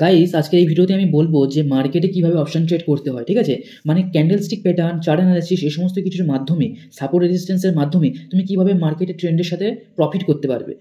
Guys আজকের এই ভিডিওতে আমি বলবো যে মার্কেটে কিভাবে অপশন ট্রেড করতে হয়, ঠিক আছে? মানে ক্যান্ডেলস্টিক প্যাটার্ন, চার্ট অ্যানালিসিস এই সমস্ত কিছুর মাধ্যমে, সাপোর্ট রেজিস্ট্যান্সের মাধ্যমে তুমি কিভাবে মার্কেটের ট্রেন্ডের সাথে প্রফিট করতে পারবে।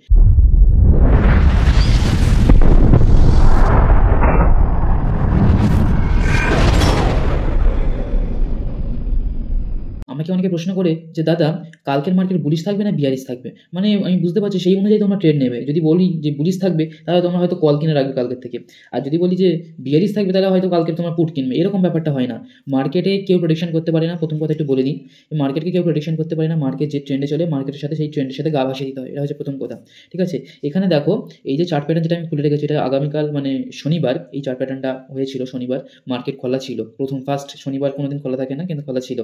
আমাকে অনেকে প্রশ্ন করে যে দাদা কালকের মার্কেট বুলিশ থাকবে না বিয়ারিশ থাকবে, মানে আমি বুঝতে পারছি সেই অনুযায়ী তোমরা ট্রেড নেবে। যদি বলি যে বুলিশ থাকবে তাহলে তোমরা হয়তো কল কিনে রাখবে কালকের থেকে, আর যদি বলি যে বিয়ারিশ থাকবে তাহলে হয়তো কালকে তোমার পুট কিনবে। এরকম ব্যাপারটা হয় না। মার্কেটে কেউ প্রেডিকশন করতে পারে না। প্রথম কথা একটু বলে দিই, মার্কেটকে কেউ প্রেডিকশন করতে পারে না। মার্কেট যে ট্রেন্ডে চলে মার্কেটের সাথে সেই ট্রেন্ডের সাথে গা ভাসিয়ে দিতে হয়, এটা হচ্ছে প্রথম কথা, ঠিক আছে? এখানে দেখো এই যে চার্ট প্যাটার্ন যেটা আমি খুলে রেখেছি, এটা আগামীকাল মানে শনিবার এই চার্ট প্যাটার্নটা হয়েছিল। শনিবার মার্কেট খোলা ছিল, প্রথম ফার্স্ট শনিবার কোনোদিন খোলা থাকে না, কিন্তু খোলা ছিল।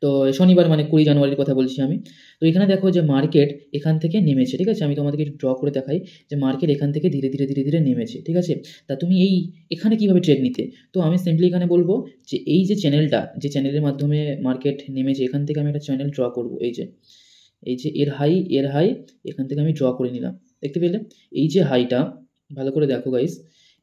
তো শনিবার মানে 20 জানুয়ারির কথা বলছি আমি। তো এখানে দেখো যে মার্কেট এখান থেকে নেমেছে, ঠিক আছে? আমি তোমাদেরকে একটু ড্র করে দেখাই যে মার্কেট এখান থেকে ধীরে ধীরে ধীরে ধীরে নেমেছে, ঠিক আছে? তা তুমি এখানে কিভাবে ট্রেড নিতে? তো আমি সিম্পলি এখানে বলবো যে এই যে চ্যানেলটা, যে চ্যানেলের মাধ্যমে মার্কেট নেমেছে, এখান থেকে আমি একটা চ্যানেল ড্র করব। এই যে এর হাই এখান থেকে আমি ড্র করে নিলাম। দেখতে পেলে এই যে হাইটা, ভালো করে দেখো গাইস,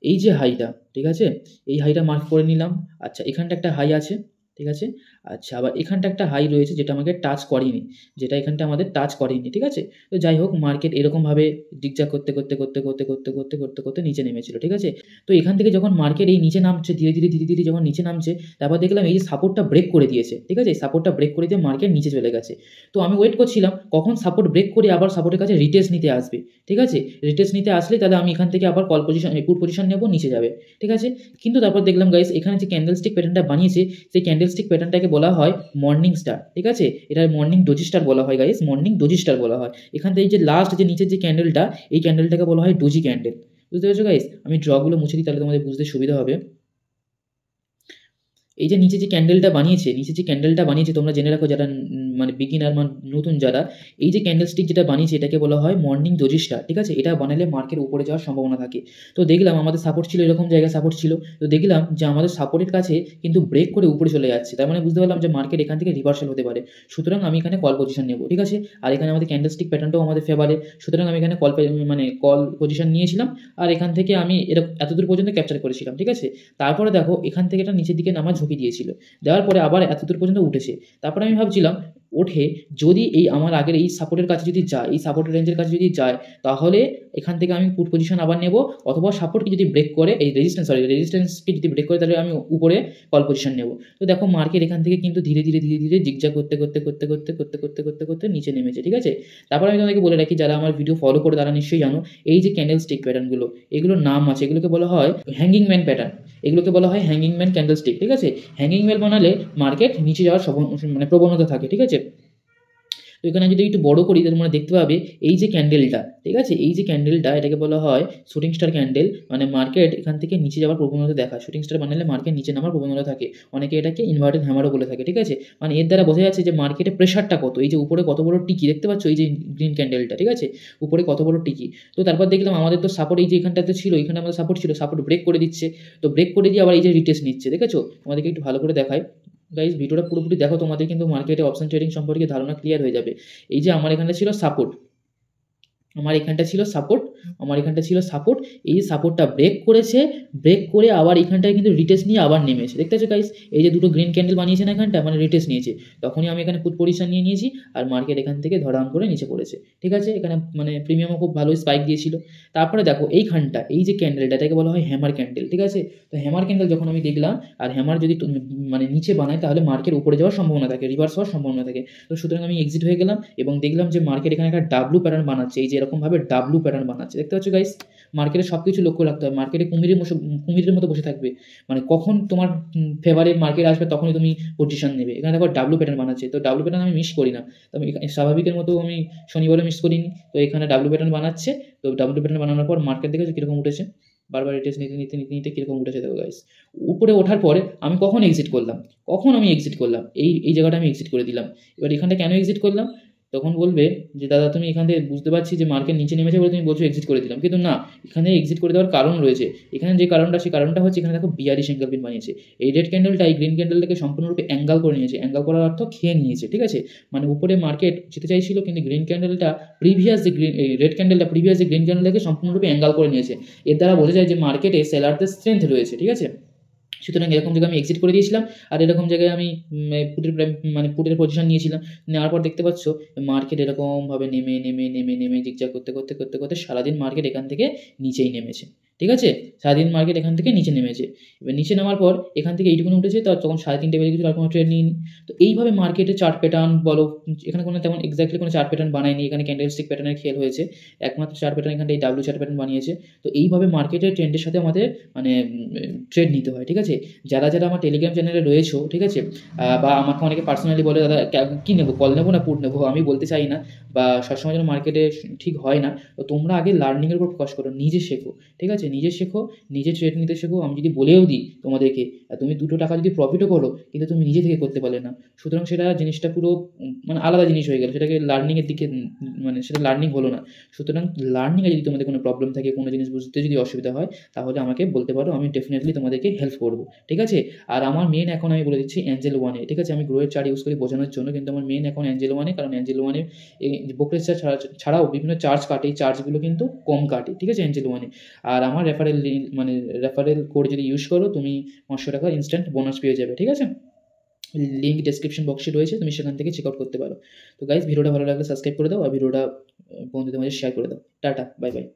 এই যে হাইটা, ঠিক আছে? এই হাইটা মার্ক করে নিলাম। আচ্ছা, এখানটা একটা হাই আছে, ঠিক আছে? আচ্ছা, আবার এখানটা একটা হাই রয়েছে যেটা আমাকে টাচ করেনি, যেটা এখানটা আমাদের টাচ করেনি, ঠিক আছে? তো যাই হোক, মার্কেট এরকমভাবে জিগজাগ করতে করতে করতে করতে করতে করতে করতে করতে নিচে নেমেছিল, ঠিক আছে? তো এখান থেকে যখন মার্কেট এই নিচে নামছে, ধীরে ধীরে ধীরে ধীরে যখন নিচে নামছে, তারপর দেখলাম এই যে সাপোর্টটা ব্রেক করে দিয়েছে, ঠিক আছে? সাপোর্টটা ব্রেক করে দিয়ে মার্কেট নিচে চলে গেছে। তো আমি ওয়েট করছিলাম কখন সাপোর্ট ব্রেক করে আবার সাপোর্টের কাছে রিটেস্ট নিতে আসবে, ঠিক আছে? রিটেস্ট নিতে আসলে তাহলে আমি এখান থেকে আবার কল পজিশন, পুট পজিশন নেবো, নিচে যাবে, ঠিক আছে? কিন্তু তারপর দেখলাম গাইস, এখানে যে ক্যান্ডেলস্টিক প্যাটার্নটা বানিয়েছে, সেই ক্যান্ডেলস্টিক প্যাটার্নটাকে বলা হয় মর্নিং স্টার, ঠিক আছে? এটার মর্নিং ডোজি স্টার বলা হয় গাইস, মর্নিং ডোজি স্টার বলা হয়। এখান থেকে যে লাস্ট যে নিচের যে ক্যান্ডেলটা, এই ক্যান্ডেলটাকে বলা হয় ডোজি ক্যান্ডেল। বুঝতে পেরেছো গাইস? আমি ড্রগুলো মুছে দিই তাহলে তোমাদের বুঝতে সুবিধা হবে। এই যে নিচে যে ক্যান্ডেলটা বানিয়েছে তোমরা জেনে রাখো যারা মানে বিগিনার মানে নতুন যারা, এই যে ক্যান্ডেলস্টিক যেটা বানিয়েছে এটাকে বলা হয় মর্নিং ডোজি স্টার, ঠিক আছে? এটা বানালে মার্কেট উপরে যাওয়ার সম্ভাবনা থাকে। তো দেখলাম আমাদের সাপোর্ট ছিল, এরকম জায়গায় সাপোর্ট ছিল। তো দেখলাম যে আমাদের সাপোর্টের কাছে কিন্তু ব্রেক করে উপরে চলে যাচ্ছে, তার মানে বুঝতে পারলাম যে মার্কেট এখান থেকে রিভার্সাল হতে পারে। সুতরাং আমি এখানে কল পজিশন নেব, ঠিক আছে? আর এখানে আমাদের ক্যান্ডেলস্টিক প্যাটার্নটাও আমাদের ফেভারে, সুতরাং আমি এখানে কল পজিশন নিয়েছিলাম। আর এখান থেকে আমি এতদূর পর্যন্ত ক্যাপচার করেছিলাম, ঠিক আছে? তারপরে দেখো এখান থেকে এটা নিচের দিকে নামার ঝুঁকি দিয়েছিল, দেওয়ার পরে আবার এতদূর পর্যন্ত উঠেছে। তারপরে আমি ভাবছিলাম ওঠে যদি এই আমার আগের এই সাপোর্টের কাছে যদি যায়, এই সাপোর্টের রেঞ্জের কাছে যদি যায়, তাহলে এখান থেকে আমি পুট পজিশন আবার নেব, অথবা সাপোর্টকে যদি ব্রেক করে এই রেজিস্ট্যান্সকে যদি ব্রেক করে তাহলে আমি উপরে কল পজিশন নেব। তো দেখো মার্কেট এখান থেকে কিন্তু ধীরে ধীরে ধীরে ধীরে জিগজাগ করতে করতে করতে করতে করতে করতে করতে করতে নিচে নেমেছে, ঠিক আছে? তারপর আমি তোমাদেরকে বলে রাখি, যারা আমার ভিডিও ফলো করে তারা নিশ্চয়ই জানো এই যে ক্যান্ডেলস্টিক প্যাটার্নগুলো, এগুলোর নাম আছে, এগুলোকে বলা হয় হ্যাঙ্গিং ম্যান প্যাটার্ন, এগুলোকে বলা হয় হ্যাঙ্গিং ম্যান ক্যান্ডেলস্টিক, ঠিক আছে? হ্যাঙ্গিং ম্যান বানালে মার্কেট নিচে যাওয়ার মানে প্রবণতা থাকে, ঠিক আছে? তো এখানে যদি একটু বড় করি তাহলে তোমরা দেখতে পাবে এই যে ক্যান্ডেলটা, ঠিক আছে? এই যে ক্যান্ডেলটা এটাকে বলা হয় শুটিং স্টার ক্যান্ডেল, মানে মার্কেট এখান থেকে নিচে যাওয়ার প্রবণতা দেখায়। শুটিং স্টার বানালে মার্কেট নিচে নামার প্রবণতা থাকে, অনেকে এটাকে ইনভার্টেড হ্যামারও বলে থাকে, ঠিক আছে? মানে এর দ্বারা বোঝা যাচ্ছে যে মার্কেটে প্রেশারটা কত, এই যে উপরে কত বড় টিকি দেখতে পাচ্ছ, এই যে গ্রিন ক্যান্ডেলটা, ঠিক আছে? উপরে কত বড় টিকি। তো তারপর দেখলাম আমাদের তো সাপোর্ট এই যে এখানটাতে ছিল, এখানে আমাদের সাপোর্ট ছিল, সাপোর্ট ব্রেক করে দিচ্ছে। তো ব্রেক করে দিয়ে আবার এই যে রিটেস্ট নিচ্ছে, দেখেছো? তোমাদেরকে একটু ভালো করে দেখায় গাইজ, ভিডিওটা পুরোপুরি দেখো, তোমাদের কিন্তু মার্কেটে অপশন ট্রেডিং সম্পর্কে ধারণা ক্লিয়ার হয়ে যাবে। এই যে আমার এখানে ছিল সাপোর্ট, আমার এখানটা ছিল সাপোর্ট, এই যে সাপোর্টটা ব্রেক করেছে, ব্রেক করে আবার এখানটায় কিন্তু রিটেস্ট নিয়ে আবার নেমেছে, দেখতে পাচ্ছ গাইস? এই যে দুটো গ্রিন ক্যান্ডেল বানিয়েছে না এখানটা, মানে রিটেস্ট নিয়েছে, তখনই আমি এখানে পুট পজিশন নিয়ে নিয়েছি, আর মার্কেট এখান থেকে ধরাম করে নিচে পড়েছে, ঠিক আছে? এখানে মানে প্রিমিয়ামও খুব ভালোই স্পাইক দিয়েছিল। তারপরে দেখো এইখানটা এই যে ক্যান্ডেলটা, এটাকে বলা হয় হ্যামার ক্যান্ডেল, ঠিক আছে? তো হ্যামার ক্যান্ডেল যখন আমি দেখলাম, আর হ্যামার যদি মানে নিচে বানায় তাহলে মার্কেট উপরে যাওয়ার সম্ভাবনা থাকে, রিভার্স হওয়ার সম্ভাবনা থাকে। তো সুতরাং আমি এক্সিট হয়ে গেলাম এবং দেখলাম যে মার্কেট এখানে একটা ডাব্লু প্যাটার্ন বানাচ্ছে, এই যে এরকমভাবে ডাব্লু প্যাটার্ন বানাচ্ছে, দেখতে পাচ্ছ গাইস? মার্কেটে সব কিছু লক্ষ্য রাখতে হবে, মার্কেটে কুমিরের মতো বসে থাকবে, মানে কখন তোমার ফেভারে মার্কেট আসবে তখনই তুমি পজিশন নেবে। এখানে দেখো ডাব্লু প্যাটার্ন বানাচ্ছে, তো ডাব্লু প্যাটার্ন আমি মিস করি না, তো আমি স্বাভাবিকের মতো আমি শনিবারও মিস করিনি। তো এখানে ডাব্লু প্যাটার্ন বানাচ্ছে, তো ডাব্লু প্যাটার্ন বানানোর পর মার্কেট দেখেছো কীরকম উঠেছে, বারবার রিটেস্ট নিতে নিতে নিতে নিতে কীরকম উঠেছে দেখো গাইস। উপরে ওঠার পরে আমি কখন এক্সিট করলাম, এই জায়গাটা আমি এক্সিট করে দিলাম। এবার এখানটা কেন এক্সিট করলাম, তখন বলবে যে দাদা তুমি এখান থেকে বুঝতে পারছি যে মার্কেট নিচে নেমেছে বলে তুমি বলছো এক্সিট করে দিলাম, কিন্তু না, এখানে এক্সিট করে দেওয়ার কারণ রয়েছে। এখানে যে কারণটা, সেই কারণটা হচ্ছে এখানে দেখো বিয়ারিশ এঙ্গেল বানিয়েছে। এই রেড ক্যান্ডেলটা এই গ্রিন ক্যান্ডেলটাকে সম্পূর্ণরূপে অ্যাঙ্গেল করে নিয়েছে। অ্যাঙ্গেল করার অর্থ খেয়ে নিয়েছে, ঠিক আছে। মানে উপরে মার্কেট যেতে চাইছিল, কিন্তু গ্রিন ক্যান্ডেলটা প্রিভিয়াস যে রেড ক্যান্ডেলটা প্রিভিয়াস যে গ্রিন ক্যান্ডেলটাকে সম্পূর্ণরূপে অ্যাঙ্গেল করে নিয়েছে। এর দ্বারা বোঝা যায় যে মার্কেটে সেলারদের স্ট্রেংথ রয়েছে, ঠিক আছে। সুতরাং এরকম জায়গায় আমি এক্সিট করে দিয়েছিলাম, আর এরকম জায়গায় আমি পুটের পজিশন নিয়েছিলাম। নেওয়ার পর দেখতে পাচ্ছ মার্কেট এরকমভাবে নেমে নেমে নেমে নেমে জিগজাগ করতে করতে করতে করতে সারাদিন মার্কেট এখান থেকে নিচেই নেমেছে, ঠিক আছে। সারাদিন মার্কেট এখান থেকে নিচে নেমেছে। এবার নিচে নামার পর এখান থেকে এইটুকুনি উঠেছে, তো তখন 3:30 বেজে গেছিলো, আর কোনো ট্রেড নিইনি। তো এইভাবে মার্কেটে চার্ট প্যাটার্ন বলো, এখানে কোনো তেমন এক্স্যাক্টলি কোনো চার্ট প্যাটার্ন বানায়নি, এখানে ক্যান্ডেলস্টিক প্যাটার্নের খেল হয়েছে। একমাত্র চার্ট প্যাটার্ন এখানটা এই ডাব্লিউ চার্ট প্যাটার্ন বানিয়েছে। তো এইভাবে মার্কেটের ট্রেন্ডের সাথে আমাদের মানে ট্রেড নিতে হয়, ঠিক আছে। যারা যারা আমার টেলিগ্রাম চ্যানেলে রয়েছো, ঠিক আছে, বা আমাকে অনেকে পার্সোনালি বলে দাদা কী নেবো, কল নেবো না পুট নেবো, আমি বলতে চাই না, বা সবসময় যেন মার্কেটে ঠিক হয় না। তো তোমরা আগে লার্নিংয়ের উপর ফোকাস করো, নিজে শেখো, ঠিক আছে। নিজে শেখো, নিজে ট্রেড নিতে শেখো। আমি যদি বলেও দিই তোমাদেরকে, তুমি 2 টাকা যদি প্রফিটও করো, কিন্তু তুমি নিজে থেকে করতে পারলে না, সুতরাং সেটা জিনিসটা পুরো মানে আলাদা জিনিস হয়ে গেল, সেটাকে লার্নিংয়ের দিকে মানে সেটা লার্নিং হলো না। সুতরাং লার্নিংয়ে যদি তোমাদের কোনো প্রবলেম থাকে, কোনো জিনিস বুঝতে যদি অসুবিধা হয়, তাহলে আমাকে বলতে পারো, আমি ডেফিনেটলি তোমাদেরকে হেল্প করবো, ঠিক আছে। আর আমার মেন অ্যাকাউন্ট আমি বলে দিচ্ছি অ্যাঞ্জেল ওয়ানে, ঠিক আছে। আমি গ্রোয়ের চার্ট ইউজ করি বোঝানোর জন্য, কিন্তু আমার মেন অ্যাকাউন্ট অ্যাঞ্জেল ওয়ানে, কারণ অ্যাঞ্জেল ওয়ানে এই ব্রোকারেজ চার্জ ছাড়াও বিভিন্ন চার্জ কাটে, এই চার্জগুলো কিন্তু কম কাটে, ঠিক আছে, অ্যাঞ্জেল ওয়ানে। আর আমার রেফারেল কোড যদি ইউজ করো, তুমি 500 টাকা ইনস্ট্যান্ট বোনাস পেয়ে যাবে, ঠিক আছে। লিঙ্ক ডেসক্রিপশন বক্সে রয়েছে, তুমি সেখান থেকে চেক আউট করতে পারো। তো গাইজ, ভিডিওটা ভালো লাগলে সাবস্ক্রাইব করে দাও, আর ভিডিওটা বন্ধুদের মাঝে শেয়ার করে দাও। Tata, bye bye.